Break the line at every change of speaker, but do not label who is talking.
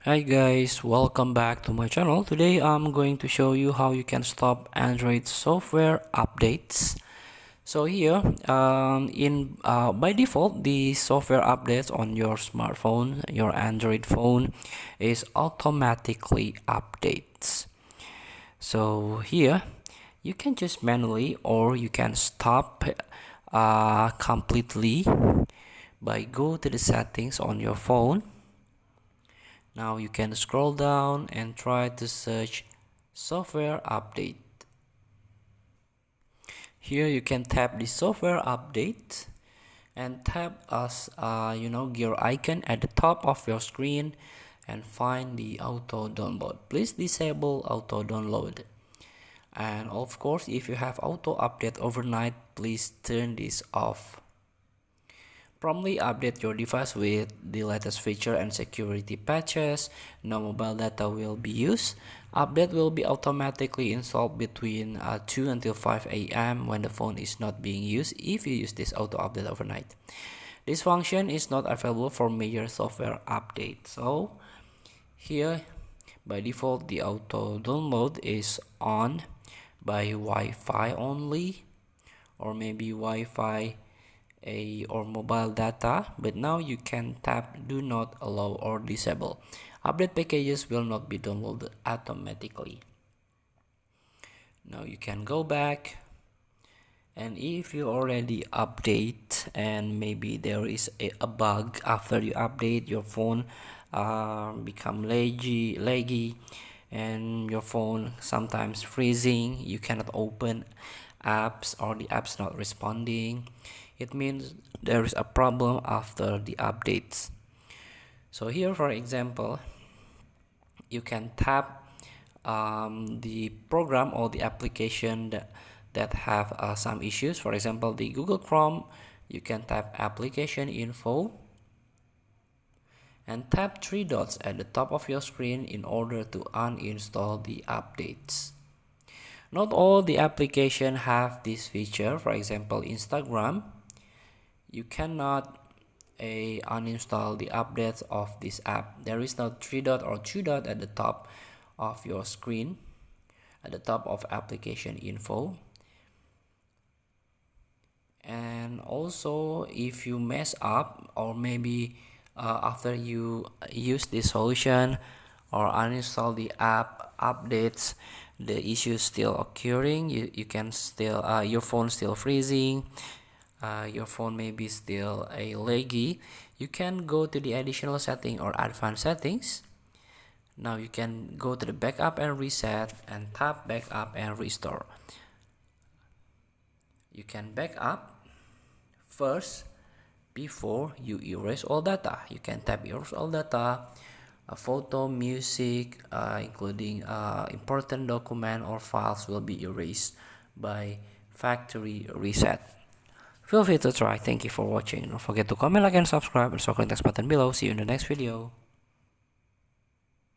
Hi guys, welcome back to my channel. Today I'm going to show you how you can stop Android software updates. So here, by default, the software updates on your smartphone, your Android phone, is automatically updates. So here, you can just manually or you can stop completely by go to the settings on your phone. Now you can scroll down and try to search software update. Here you can tap the software update and tap as gear icon at the top of your screen and find the auto download. Please disable auto download. And of course, if you have auto update overnight, please turn this off. Promptly update your device with the latest feature and security patches. No mobile data will be used. Update will be automatically installed between 2 until 5 a.m. when the phone is not being used if you use this auto update overnight. This function is not available for major software updates. So here by default the auto download is on by Wi-Fi only, or maybe Wi-Fi or mobile data, but now you can tap do not allow or disable. Update packages will not be downloaded automatically. Now you can go back, and if you already update and maybe there is a bug after you update, your phone become laggy and your phone sometimes freezing, you cannot open apps or the apps not responding, it means there is a problem after the updates. So here, for example, you can tap the program or the application that have some issues. For example, the Google Chrome, you can tap application info and tap three dots at the top of your screen in order to uninstall the updates. Not all the applications have this feature. For example, Instagram, you cannot uninstall the updates of this app. There is no three dot or two dot at the top of your screen, at the top of application info. And also, if you mess up or maybe after you use this solution or uninstall the app updates, the issue still occurring, you can still your phone still freezing, your phone may be still laggy, you can go to the additional setting or advanced settings. Now you can go to the backup and reset and tap backup and restore. You can back up first before you erase all data. You can tap erase all data, photo, music, including important document or files will be erased by factory reset. Feel free to try. Thank you for watching. Don't forget to comment, like, and subscribe, and click the button below. See you in the next video.